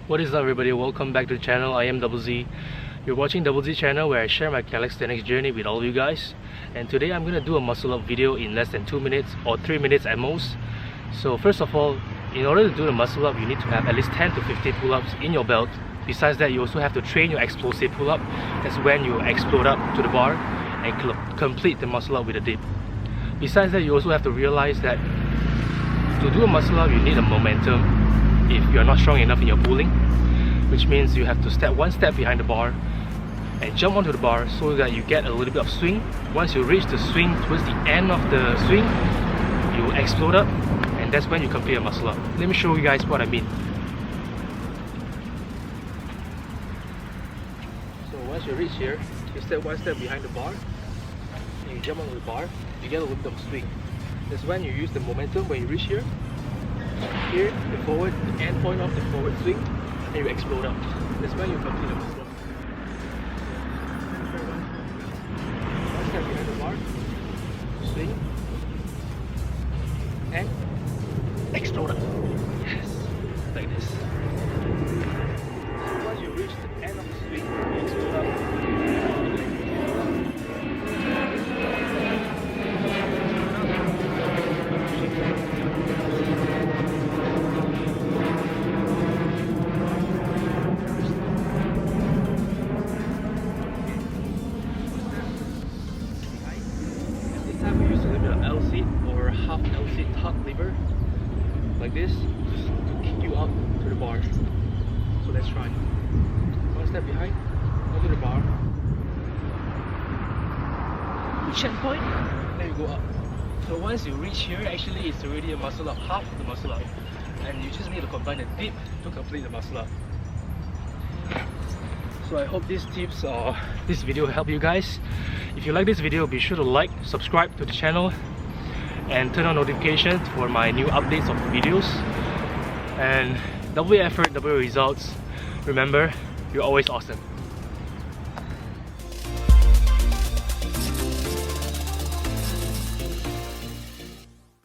What is up everybody, welcome back to the channel. I am Double Z. You're watching Double Z channel where I share my calisthenics journey with all of you guys. And today I'm gonna do a muscle up video in less than 2 minutes or 3 minutes at most. So first of all, in order to do the muscle up, you need to have at least 10 to 15 pull-ups in your belt. Besides that, you also have to train your explosive pull-up. That's when you explode up to the bar and complete the muscle up with a dip. Besides that, you also have to realize that to do a muscle up, you need a momentum if you're not strong enough in your pulling, which means you have to step one step behind the bar and jump onto the bar so that you get a little bit of swing. Once you reach the swing towards the end of the swing, you explode up, and that's when you complete a muscle up. Let me show you guys what I mean. So once you reach here, you step one step behind the bar and you jump onto the bar, you get a little bit of swing. That's when you use the momentum. When you reach here, the forward, the end point of the forward swing, and you explode up. That's when you complete the muscle up. One step behind the bar, swing, and explode up. Yes, like this. So once you reach the end of the swing, you explode up. L-sit or half L-sit tuck lever like this, just to kick you up to the bar. So let's try. One step behind, onto the bar, check point, then you go up. So once you reach here, actually it's already a muscle up, half of the muscle up, and you just need to combine the dip to complete the muscle up. So I hope these tips or this video help you guys. If you like this video, be sure to like, subscribe to the channel, and turn on notifications for my new updates of videos. And double effort, double results. Remember, you're always awesome.